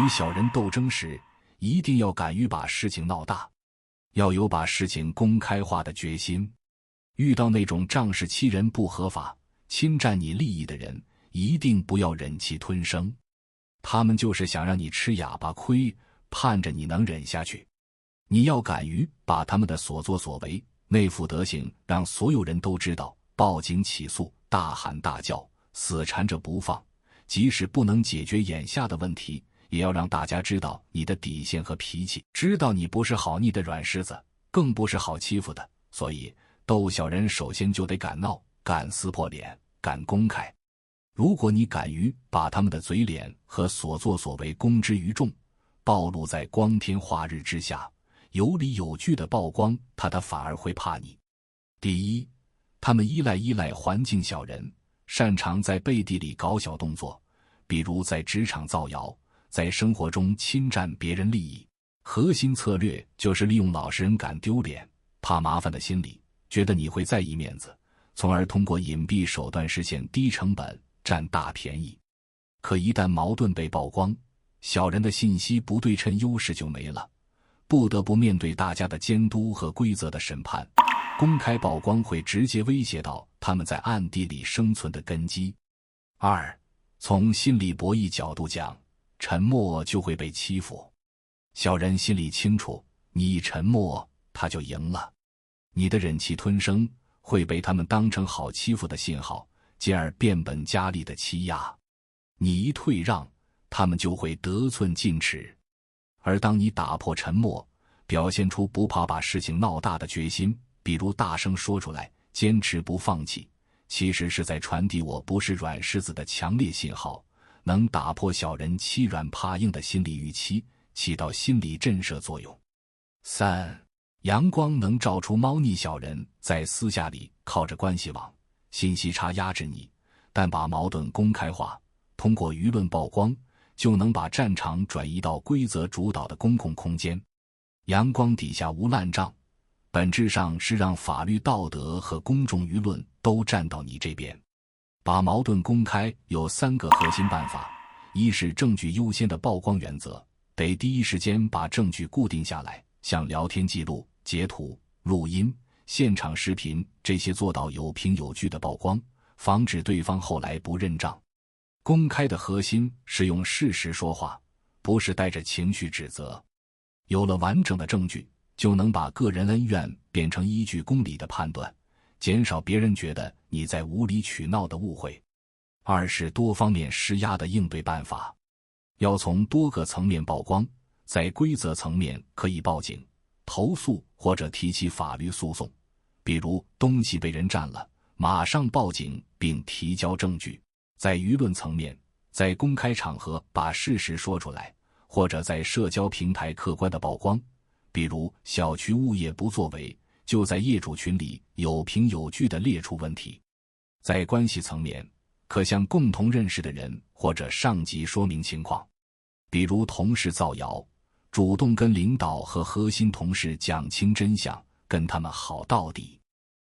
与小人斗争时，一定要敢于把事情闹大，要有把事情公开化的决心。遇到那种仗势欺人不合法、侵占你利益的人，一定不要忍气吞声。他们就是想让你吃哑巴亏，盼着你能忍下去。你要敢于把他们的所作所为、那副德行让所有人都知道，报警起诉，大喊大叫，死缠着不放。即使不能解决眼下的问题，也要让大家知道你的底线和脾气，知道你不是好逆的软柿子，更不是好欺负的。所以斗小人首先就得敢闹，敢撕破脸，敢公开。如果你敢于把他们的嘴脸和所作所为公之于众，暴露在光天化日之下，有理有据的曝光他反而会怕你。第一，他们依赖环境小人，擅长在背地里搞小动作，比如在职场造谣，在生活中侵占别人利益。核心策略就是利用老实人敢丢脸、怕麻烦的心理，觉得你会在意面子，从而通过隐蔽手段实现低成本占大便宜。可一旦矛盾被曝光，小人的信息不对称优势就没了，不得不面对大家的监督和规则的审判。公开曝光会直接威胁到他们在暗地里生存的根基。二，从心理博弈角度讲，沉默就会被欺负。小人心里清楚，你一沉默，他就赢了。你的忍气吞声会被他们当成好欺负的信号，进而变本加厉的欺压。你一退让，他们就会得寸进尺。而当你打破沉默，表现出不怕把事情闹大的决心，比如大声说出来，坚持不放弃，其实是在传递我不是软柿子的强烈信号，能打破小人欺软怕硬的心理预期，起到心理震慑作用。三，阳光能照出猫腻小人在私下里靠着关系网、信息差压制你，但把矛盾公开化，通过舆论曝光，就能把战场转移到规则主导的公共空间。阳光底下无烂账，本质上是让法律道德和公众舆论都站到你这边。把矛盾公开有3个核心办法：一是证据优先的曝光原则，得第一时间把证据固定下来，像聊天记录、截图、录音、现场视频这些做到有凭有据的曝光，防止对方后来不认账。公开的核心是用事实说话，不是带着情绪指责。有了完整的证据，就能把个人恩怨变成依据公理的判断，减少别人觉得你在无理取闹的误会。二是多方面施压的应对办法，要从多个层面曝光，在规则层面可以报警、投诉或者提起法律诉讼，比如东西被人占了，马上报警并提交证据。在舆论层面，在公开场合把事实说出来，或者在社交平台客观的曝光，比如小区物业不作为，就在业主群里有凭有据地列出问题。在关系层面，可向共同认识的人或者上级说明情况，比如同事造谣，主动跟领导和核心同事讲清真相，跟他们好到底。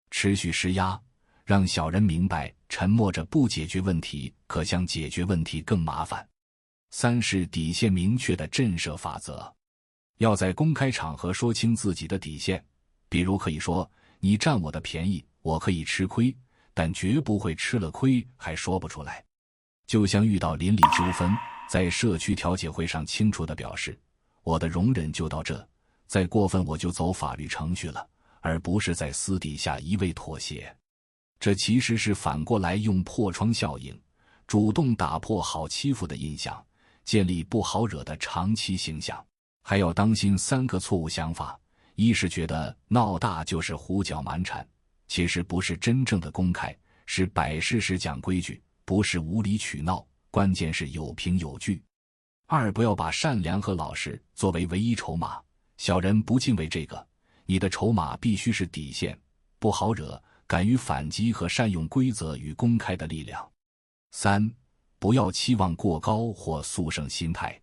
持续施压，让小人明白沉默着不解决问题，可向解决问题更麻烦。三是底线明确的震慑法则，要在公开场合说清自己的底线，比如可以说，你占我的便宜，我可以吃亏，但绝不会吃了亏还说不出来。就像遇到邻里纠纷，在社区调解会上清楚地表示，我的容忍就到这，再过分我就走法律程序了，而不是在私底下一味妥协。这其实是反过来用破窗效应，主动打破好欺负的印象，建立不好惹的长期形象。还要当心3个错误想法：一是觉得闹大就是胡搅蛮缠，其实不是真正的公开，是摆事实讲规矩，不是无理取闹，关键是有凭有据。二，不要把善良和老实作为唯一筹码，小人不敬畏这个，你的筹码必须是底线，不好惹，敢于反击和善用规则与公开的力量。三，不要期望过高或速胜心态。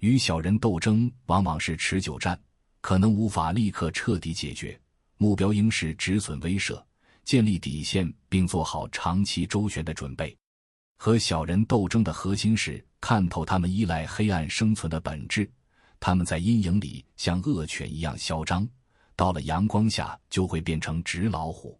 与小人斗争往往是持久战，可能无法立刻彻底解决，目标应是止损威慑，建立底线并做好长期周旋的准备。和小人斗争的核心是看透他们依赖黑暗生存的本质，他们在阴影里像恶犬一样嚣张，到了阳光下就会变成纸老虎。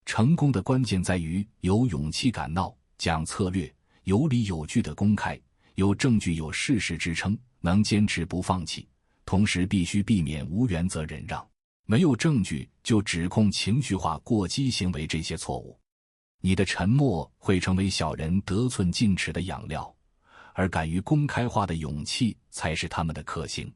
成功的关键在于有勇气敢闹，讲策略，有理有据的公开，有证据有事实支撑，能坚持不放弃，同时必须避免无原则忍让，没有证据就指控情绪化过激行为，这些错误。你的沉默会成为小人得寸进尺的养料，而敢于公开化的勇气才是他们的克星。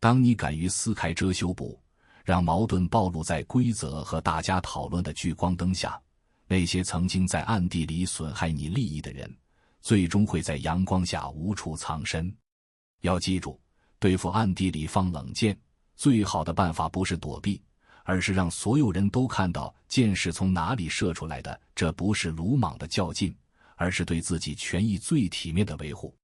当你敢于撕开遮羞布，让矛盾暴露在规则和大家讨论的聚光灯下，那些曾经在暗地里损害你利益的人，最终会在阳光下无处藏身。要记住，对付暗地里放冷箭，最好的办法不是躲避，而是让所有人都看到箭是从哪里射出来的，这不是鲁莽的较劲，而是对自己权益最体面的维护。